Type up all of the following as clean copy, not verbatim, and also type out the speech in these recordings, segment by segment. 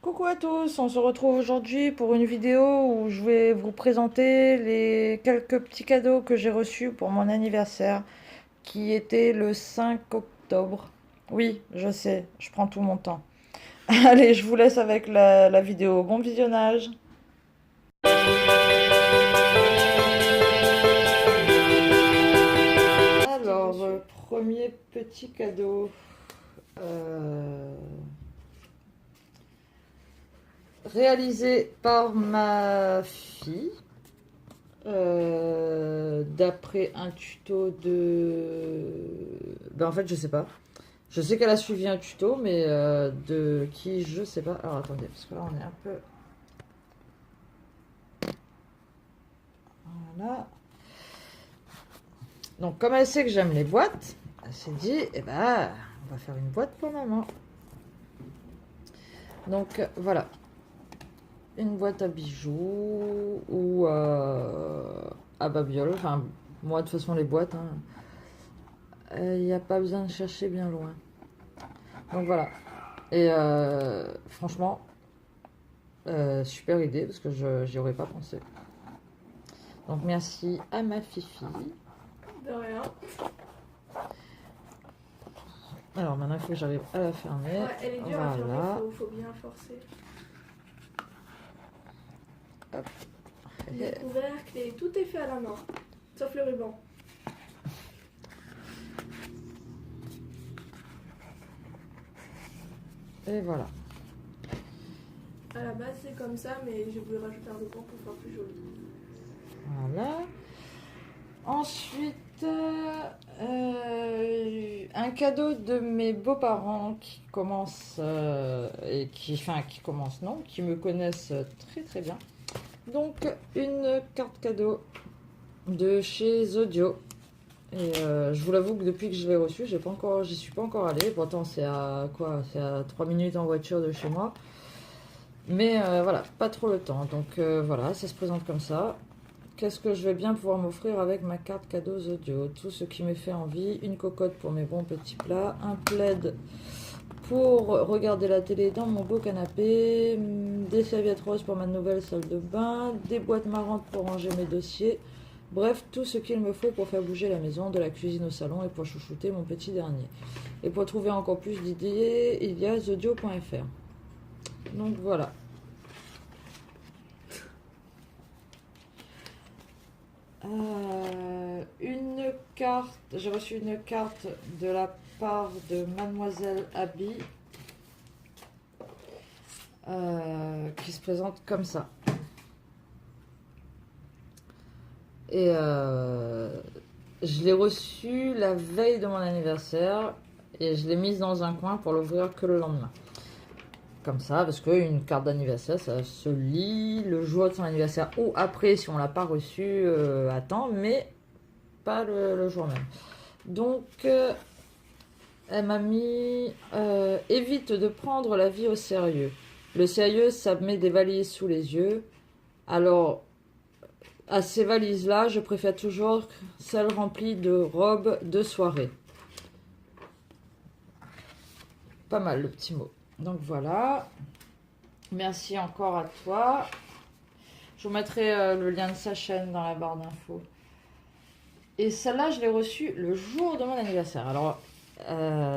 Coucou à tous, on se retrouve aujourd'hui pour une vidéo où je vais vous présenter les quelques petits cadeaux que j'ai reçus pour mon anniversaire qui était le 5 octobre. Oui, je sais, je prends tout mon temps. Allez, je vous laisse avec la vidéo. Bon visionnage. Alors, premier petit cadeau. euh, Réalisé par ma fille. D'après un tuto de... Ben en fait, je sais pas. Je sais qu'elle a suivi un tuto, mais de qui, je sais pas. Alors attendez, parce que là, on est un peu... Voilà. Donc, comme elle sait que j'aime les boîtes, elle s'est dit, eh ben, on va faire une boîte pour maman. Donc, voilà. Une boîte à bijoux ou à babioles. Enfin, moi, de toute façon, les boîtes, il n'y a pas besoin de chercher bien loin. Donc, voilà. Et franchement, super idée parce que je n'y aurais pas pensé. Donc merci à ma fifi. De rien. Alors maintenant il faut que j'arrive à la fermer. Ouais, elle est dure à fermer, faut bien forcer. Hop. Les couvercles et tout est fait à la main, sauf le ruban. Et voilà. À la base c'est comme ça, mais j'ai voulu rajouter un ruban pour faire plus joli. Voilà. Ensuite, un cadeau de mes beaux-parents qui commencent et qui commencent non, qui me connaissent très très bien. Donc une carte cadeau de chez Zodio. Et je vous l'avoue que depuis que je l'ai reçu, j'y suis pas encore allée. Pourtant c'est à quoi? C'est à 3 minutes en voiture de chez moi. Mais voilà, pas trop le temps. Donc voilà, ça se présente comme ça. Qu'est-ce que je vais bien pouvoir m'offrir avec ma carte cadeau Zodio? Tout ce qui me fait envie. Une cocotte pour mes bons petits plats. Un plaid pour regarder la télé dans mon beau canapé. Des serviettes roses pour ma nouvelle salle de bain. Des boîtes marrantes pour ranger mes dossiers. Bref, tout ce qu'il me faut pour faire bouger la maison, de la cuisine au salon et pour chouchouter mon petit dernier. Et pour trouver encore plus d'idées, il y a zodio.fr. Donc voilà. Une carte, j'ai reçu une carte de la part de Mademoiselle Abby qui se présente comme ça. Et je l'ai reçue la veille de mon anniversaire et je l'ai mise dans un coin pour l'ouvrir que le lendemain. Comme ça, parce qu'une carte d'anniversaire, ça se lit le jour de son anniversaire ou après si on l'a pas reçue à temps, mais pas le jour même. Donc, elle m'a mis évite de prendre la vie au sérieux. Le sérieux, ça met des valises sous les yeux. Alors, à ces valises-là, je préfère toujours celles remplies de robes de soirée. Pas mal le petit mot. Donc voilà. Merci encore à toi. Je vous mettrai le lien de sa chaîne dans la barre d'infos. Et celle-là, je l'ai reçue le jour de mon anniversaire. Alors,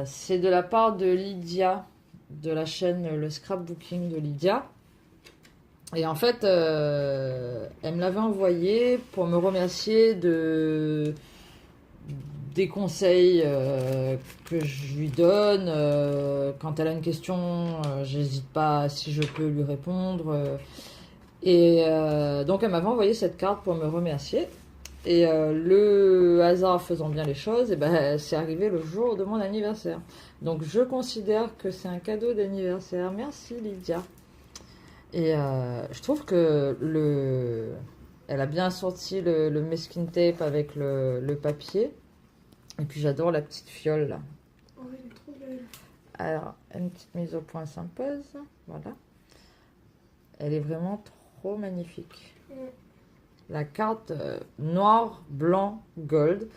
c'est de la part de Lydia, de la chaîne Le Scrapbooking de Lydia. Et en fait, elle me l'avait envoyé pour me remercier des conseils que je lui donne. Quand elle a une question, j'hésite pas si je peux lui répondre. Et donc, elle m'avait envoyé cette carte pour me remercier. Et le hasard faisant bien les choses, et ben, c'est arrivé le jour de mon anniversaire. Donc je considère que c'est un cadeau d'anniversaire. Merci Lydia. Et je trouve que elle a bien sorti le masking tape avec le papier. Et puis j'adore la petite fiole là. Oh, elle est trop belle. Alors, une petite mise au point s'impose. Voilà. Elle est vraiment trop magnifique. La carte noir, blanc, gold.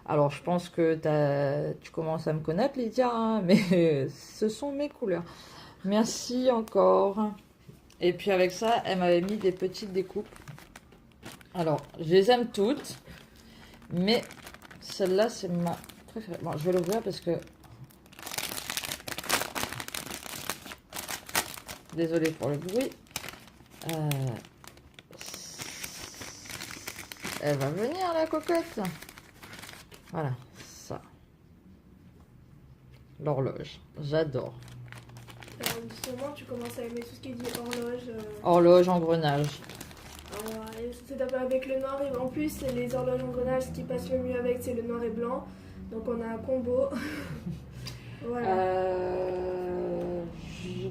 Alors, je pense que tu commences à me connaître, Lydia, hein, mais ce sont mes couleurs. Merci encore. Et puis avec ça, elle m'avait mis des petites découpes. Alors, je les aime toutes. Mais celle-là, c'est ma préférée. Bon, je vais l'ouvrir parce que... Désolée pour le bruit. Elle va venir, la cocotte. Voilà, ça. L'horloge. J'adore. Alors, justement, tu commences à aimer tout ce qui dit horloge. Horloge, engrenage. C'est un peu avec le noir. Et en plus, les horloges engrenages, ce qui passe le mieux avec, c'est le noir et blanc. Donc, on a un combo. Voilà.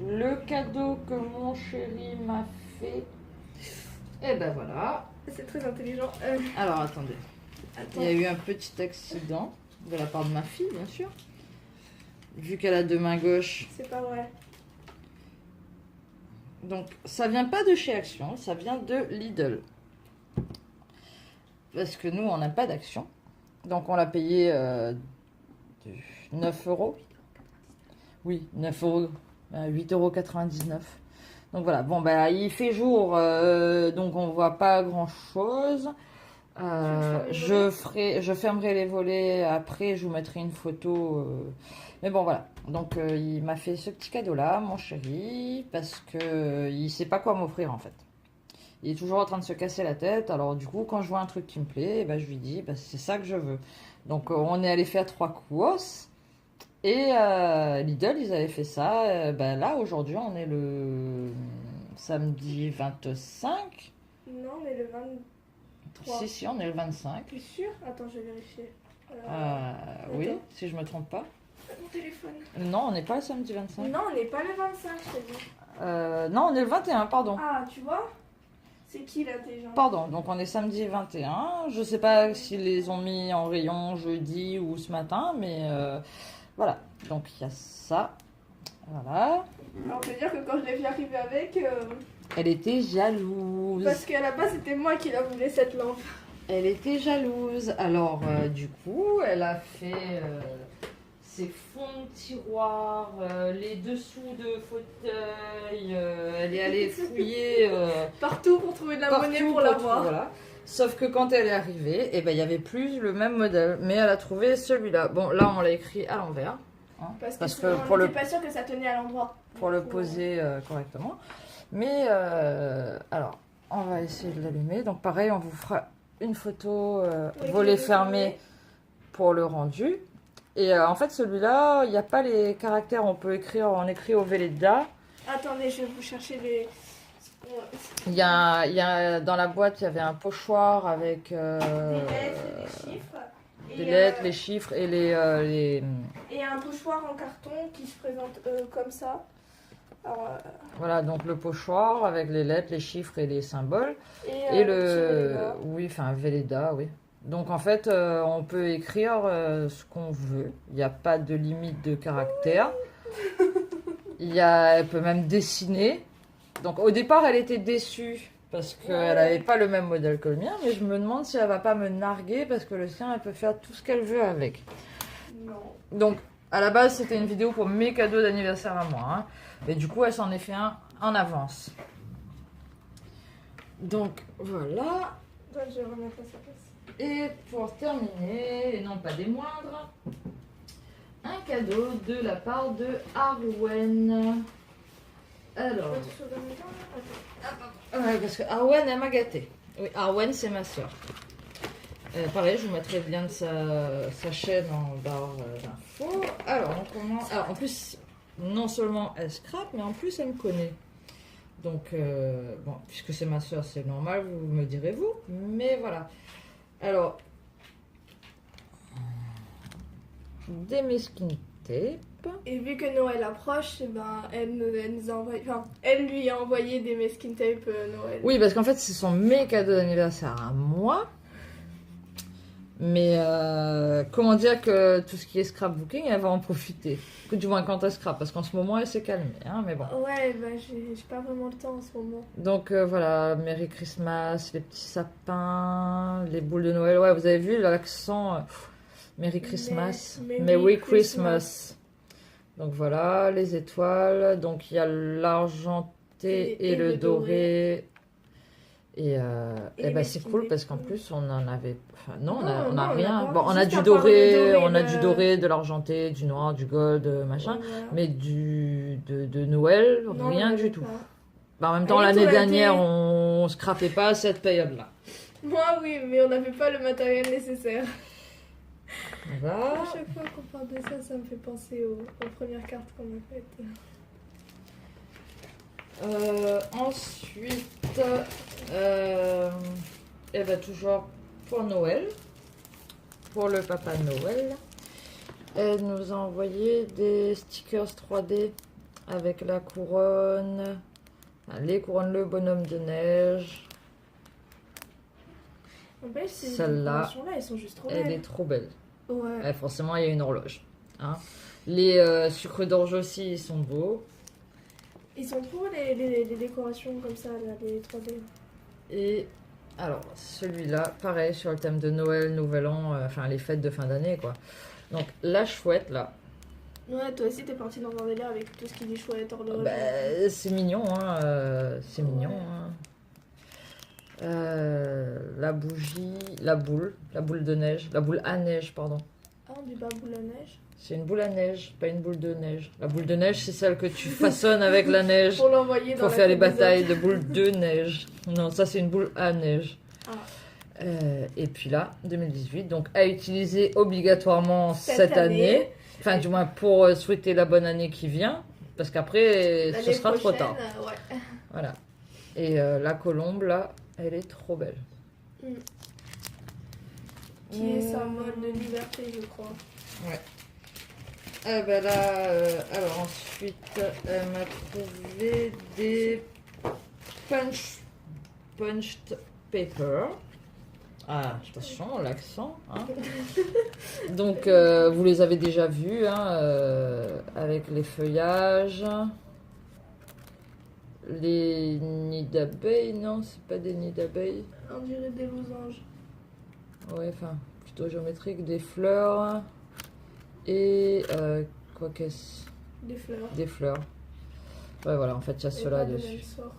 Le cadeau que mon chéri m'a fait. Et ben voilà. C'est très intelligent. Alors attendez. Attends. Il y a eu un petit accident de la part de ma fille, bien sûr. Vu qu'elle a deux mains gauches. C'est pas vrai. Donc ça vient pas de chez Action, ça vient de Lidl. Parce que nous, on n'a pas d'Action. Donc on l'a payé 9 euros. Oui, 9 euros. 8,99 €. Donc voilà, bon bah il fait jour, donc on voit pas grand chose. Je fermerai les volets après, je vous mettrai une photo. Mais bon voilà, donc il m'a fait ce petit cadeau là, mon chéri, parce que il sait pas quoi m'offrir en fait. Il est toujours en train de se casser la tête, alors du coup quand je vois un truc qui me plaît, bah, je lui dis bah, c'est ça que je veux. Donc on est allé faire 3 courses. Et Lidl, ils avaient fait ça. Ben là, aujourd'hui, on est le samedi 25. Non, on est le 23. Si, on est le 25. Tu es sûr? Attends, je vais vérifier. Oui, Attends. si je me trompe pas. Mon téléphone. Non, on n'est pas le samedi 25. Non, on n'est pas le 25, je te dis. Non, on est le 21, pardon. Ah, tu vois? C'est qui là déjà? Pardon, donc on est samedi 21. Je sais pas s'ils les ont mis en rayon jeudi ou ce matin, mais voilà. Donc il y a ça. Voilà. Alors, on peut dire que quand je l'ai vu arriver avec, Elle était jalouse. parce qu'à la base, c'était moi qui la voulais cette lampe. Elle était jalouse. Alors, du coup, elle a fait ses fonds de tiroir, les dessous de fauteuil. Elle est allée fouiller Partout pour trouver de la monnaie partout pour l'avoir. voilà. Sauf que quand elle est arrivée, eh ben, il n'y avait plus le même modèle. Mais elle a trouvé celui-là. Bon, là, on l'a écrit à l'envers. Hein, Parce que pour on le n'était pas sûr que ça tenait à l'endroit. pour le poser correctement. Mais alors, on va essayer de l'allumer. Donc pareil, on vous fera une photo Oui, volet je vais fermé filmer. pour le rendu. Et en fait, celui-là, il n'y a pas les caractères. On écrit au Velleda. Attendez, je vais vous chercher les. Il y a dans la boîte, il y avait un pochoir avec Des lettres, des chiffres. des lettres, les chiffres et les... Et un pochoir en carton qui se présente comme ça. Alors, Voilà, donc le pochoir avec les lettres, les chiffres et les symboles. et Et le petit le... Velleda. Oui, enfin, Velleda, oui. Donc en fait, on peut écrire ce qu'on veut. Il n'y a pas de limite de caractère. Elle peut même dessiner. Donc au départ, elle était déçue parce qu'elle n'avait pas le même modèle que le mien. Mais je me demande si elle va pas me narguer parce que le sien, elle peut faire tout ce qu'elle veut avec. Non. Donc à la base, c'était une vidéo pour mes cadeaux d'anniversaire à moi. Hein. Mais du coup, elle s'en est fait un en avance. Donc voilà. Toi, je vais remettre à sa place. Et pour terminer, et non pas des moindres, un cadeau de la part de Arwen. Alors, Autre chose en même temps, là? ouais, parce que Arwen, elle m'a gâtée. Oui, Arwen, c'est ma soeur. Pareil, je vous mettrai le lien de sa chaîne en barre d'infos. Alors, on commence. Alors, en plus, non seulement elle scrape, mais en plus, elle me connaît. Donc, bon, puisque c'est ma soeur, c'est normal, vous me direz vous. Mais voilà. Alors, des masking tape. Et vu que Noël approche, eh ben, elle nous a envoyé, enfin, elle lui a envoyé des masking tape Noël. Oui, parce qu'en fait, ce sont mes cadeaux d'anniversaire à moi. Mais comment dire que tout ce qui est scrapbooking, elle va en profiter. Du moins quand elle scrap, parce qu'en ce moment, elle s'est calmée. Hein, mais bon. Ouais, bah j'ai pas vraiment le temps en ce moment. Donc voilà, Merry Christmas, les petits sapins, les boules de Noël. Ouais, vous avez vu l'accent Merry Christmas. Merry Merry Christmas. Christmas. Donc voilà, les étoiles. Donc il y a l'argenté et le doré. Et Et bah, les c'est skins cool des parce qu'en poules. plus on en avait. Enfin, non, Non, on a non, on rien. n'a pas. Bon, on a Juste du à part le doré, doré, on a du le- doré, de l'argenté, du noir, du gold, machin. Voilà. Mais de Noël, Non, on rien l'avait du tout. pas. Bah, en même temps, Allez, l'année toi, la dernière, télé. on se crapait pas à cette période-là. Moi, oui, mais on n'avait pas le matériel nécessaire. Voilà. À chaque fois qu'on parle de ça, ça me fait penser aux premières cartes qu'on a faites. Ensuite, elle va toujours pour Noël, pour le Papa Noël. Elle nous a envoyé des stickers 3D avec la couronne, les couronnes, le bonhomme de neige. En fait, ces Celle-là, décorations-là, elles sont juste trop Elle belles. est trop belle. Ouais. Forcément, il y a une horloge. Hein. Les sucres d'orge aussi, ils sont beaux. Ils sont trop les décorations comme ça, là, les 3D. Et alors, celui-là, pareil, sur le thème de Noël, Nouvel An, enfin les fêtes de fin d'année, quoi. Donc, la chouette, là, Ouais, toi aussi, t'es parti dans un délire avec tout ce qui dit chouette, horloge. bah, c'est mignon, hein. C'est Ouais. mignon, hein. La bougie, la boule de neige, la boule à neige, pardon. Ah, on dit pas boule à neige. C'est une boule à neige, pas une boule de neige. La boule de neige, c'est celle que tu façonnes avec la neige Pour l'envoyer dans pour la faire les tête des batailles autres. de boules de neige. Non, ça, c'est une boule à neige. Ah. Et puis là, 2018, donc à utiliser obligatoirement Cette cette année. année. Enfin, du moins pour souhaiter la bonne année qui vient, parce qu'après, ce L'année sera trop prochaine, tard. Ouais. Voilà. Et la colombe, là, elle est trop belle. Qui est symbole de liberté, je crois. Ouais. Ah ben là, alors ensuite, elle m'a trouvé des punched paper. Ah, attention, l'accent. Hein. Donc, vous les avez déjà vus, hein, avec les feuillages. Les nids d'abeilles, non, c'est pas des nids d'abeilles. On dirait des losanges. Ouais, enfin, plutôt géométrique, des fleurs. Et quoi qu'est-ce? Des fleurs. Des fleurs. Ouais, voilà, en fait, il y a Et ceux-là pas de dessus. même sorte.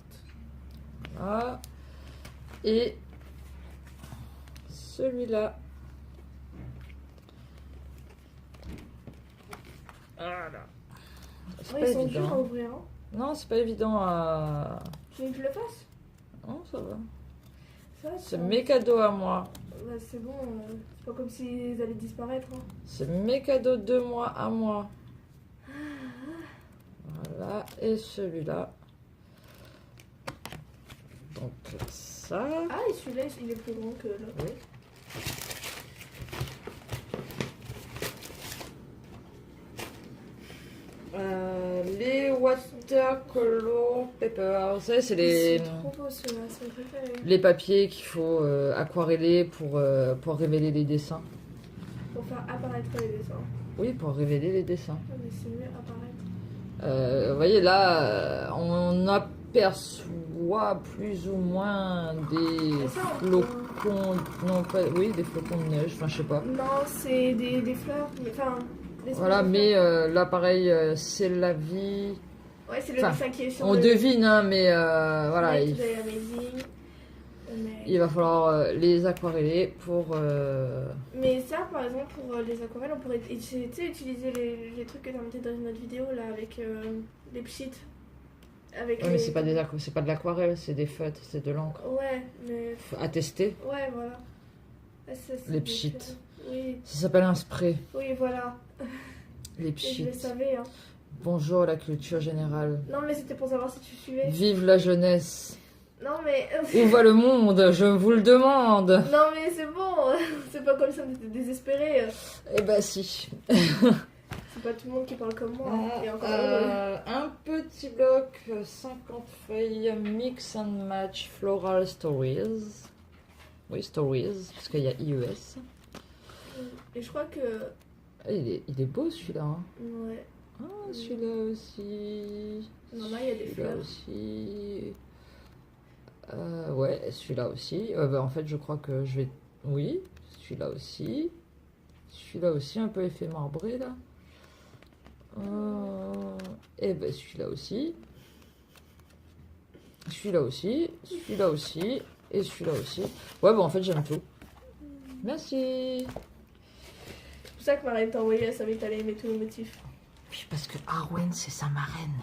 Voilà. Et celui-là. Voilà. C'est Ouais, pas ils sont évident. durs à ouvrir. Hein. Non, c'est pas évident à. Tu veux que je le fasse? Non, ça va. Ça, C'est mes cadeaux à moi. Bah, c'est bon, c'est pas comme s'ils allaient disparaître. Hein. C'est mes cadeaux de moi à moi. Voilà. Et celui-là. Donc ça. Ah, et celui-là, il est plus grand que l'autre. Oui. Les watercolor papers, vous savez, c'est C'est trop beau ceux-là, c'est mes préférés. les papiers qu'il faut aquareller pour révéler les dessins. Pour faire apparaître les dessins. Oui, pour révéler les dessins. Ah, mais c'est mieux apparaître. Vous voyez là, on aperçoit plus ou moins des Et ça, on flocons, non pas, oui, des flocons de neige, enfin je sais pas. Non, c'est des fleurs, mais enfin. des Voilà, fleurs. mais là pareil, c'est la vie. Ouais, c'est le enfin, dessin qui est sur On le. devine, hein, mais voilà, Ouais, il, Today Amazing. Mais... il va falloir les aquareller pour. mais ça, par exemple, pour les aquarelles, on pourrait utiliser les trucs que tu as monté dans notre vidéo là avec les pchits. Avec Ouais, mais c'est pas c'est pas de l'aquarelle, c'est des feutres, c'est de l'encre. Ouais, mais. À tester. Ouais, voilà. Ah, ça, c'est Les des pchits. fleurs. Oui, Ça s'appelle un spray. oui, voilà. Les Et je le pchits. savais, hein. Bonjour la culture générale. Non, mais c'était pour savoir si tu suivais. Vive la jeunesse. Non, mais. Où va le monde? Je vous le demande. Non, mais c'est bon. C'est pas comme ça, on était désespérés. Eh ben si. C'est pas tout le monde qui parle comme moi. Hein. Et encore heureux. Un petit bloc, 50 feuilles, mix and match floral stories. Oui, stories, parce qu'il y a IES. Et je crois que. Ah, il est beau celui-là. Hein. Ouais. Ah, celui-là aussi. Non, là, il y a des Celui-là fleurs. aussi. Ouais, celui-là aussi. Bah, en fait, je crois que je vais. Oui, celui-là aussi. Celui-là aussi, un peu effet marbré là. Et ben celui-là aussi. Celui-là aussi. Celui-là aussi. Et celui-là aussi. Ouais, bon, en fait, j'aime tout. Merci. C'est pour ça que Marraine t'a envoyé, elle savait que t'allais aimer tous les motifs. Oui, parce que Arwen, c'est sa marraine.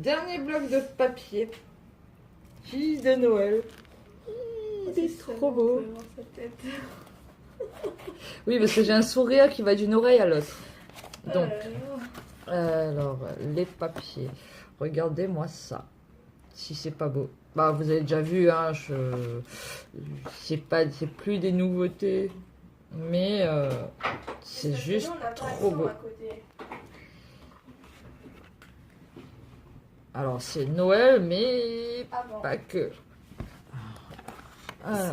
Dernier bloc de papier. Fille de Noël. C'est trop beau. Sa tête. Oui, parce que j'ai un sourire qui va d'une oreille à l'autre. Donc, alors, les papiers. Regardez-moi ça. Si c'est pas beau. Bah, vous avez déjà vu, hein, c'est plus des nouveautés. Mais c'est juste trop beau. Alors, c'est Noël, mais pas que.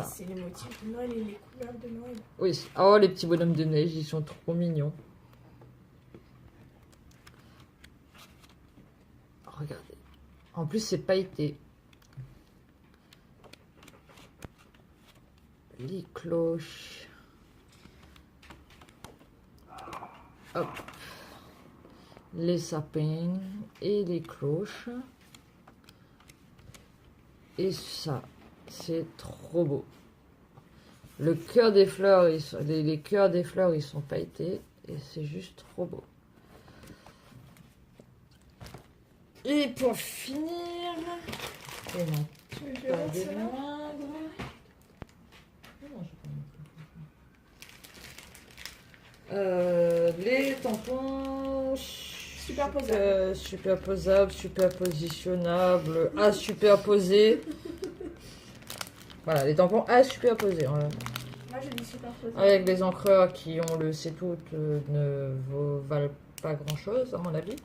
C'est les motifs de Noël et les couleurs de Noël. Oui, oh, les petits bonhommes de neige, ils sont trop mignons. Regardez. En plus, c'est pailleté. Les cloches. Hop. Les sapins et les cloches. Et ça, c'est trop beau. Le cœur des fleurs, les cœurs des fleurs, ils sont pailletés. Et c'est juste trop beau. Et pour finir... Et non, pas des moindres. Les tampons superposables, superpositionnables, à superposer. Voilà, les tampons à superposer. Voilà. Moi je dis superposables. Avec les encreurs qui ont le c'est tout ne valent pas grand chose à mon avis.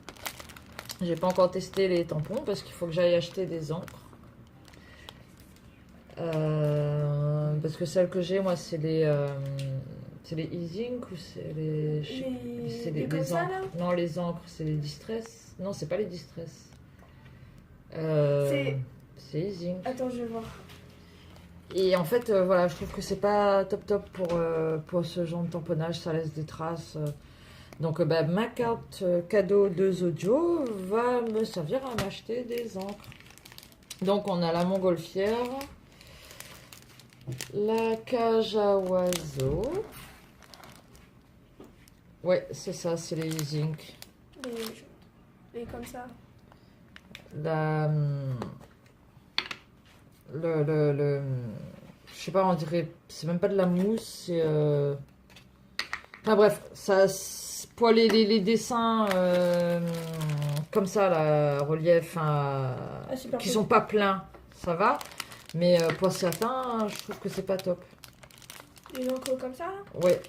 J'ai pas encore testé les tampons parce qu'il faut que j'aille acheter des encres. Parce que celles que j'ai moi c'est les e-ink ou c'est les encres. Non, les encres, c'est les distress. Non, c'est pas les distress. C'est e-ink. Attends, je vais voir. Et en fait, voilà, je trouve que c'est pas top pour ce genre de tamponnage, ça laisse des traces. Donc, ma carte cadeau de Zodio va me servir à m'acheter des encres. Donc, on a la montgolfière, la cage à oiseaux. Ouais, c'est ça, c'est les e-ink. Et comme ça. Je sais pas, on dirait, c'est même pas de la mousse, c'est enfin bref, ça, pour les dessins comme ça, la relief, qui sont pas pleins, ça va, mais pour certains, je trouve que c'est pas top. Les encres comme ça là. Ouais.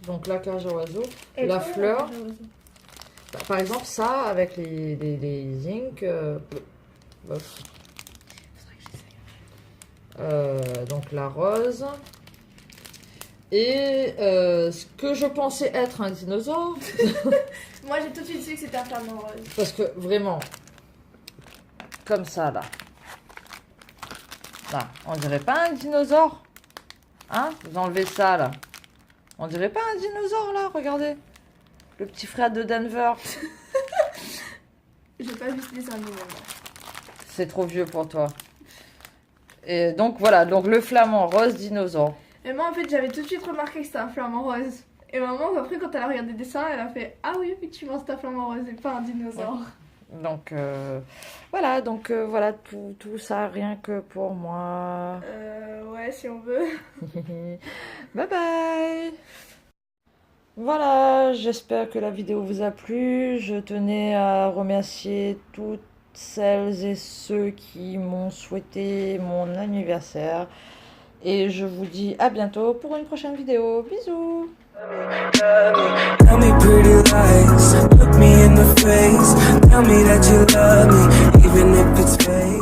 Donc la cage à oiseaux, et la fleur. Par exemple, ça avec les ink. Donc la rose. Et ce que je pensais être un dinosaure. Moi j'ai tout de suite su que c'était un flamant rose. Parce que vraiment, comme ça là. Là, on dirait pas un dinosaure. Hein? Vous enlevez ça là. On dirait pas un dinosaure là, regardez. Le petit frère de Denver. J'ai pas vu ce dessin animé. C'est trop vieux pour toi. Et donc voilà, donc le flamant rose dinosaure. Et moi en fait j'avais tout de suite remarqué que c'était un flamant rose. Et maman après quand elle a regardé le dessin, elle a fait ah oui effectivement c'est un flamant rose et pas un dinosaure. Ouais. Donc voilà, tout ça rien que pour moi. Ouais si on veut. Bye bye. Voilà, j'espère que la vidéo vous a plu. Je tenais à remercier toutes celles et ceux qui m'ont souhaité mon anniversaire. Et je vous dis à bientôt pour une prochaine vidéo. Bisous. Tell me pretty lies, look me in the face. Tell me that you love me, even if it's fake.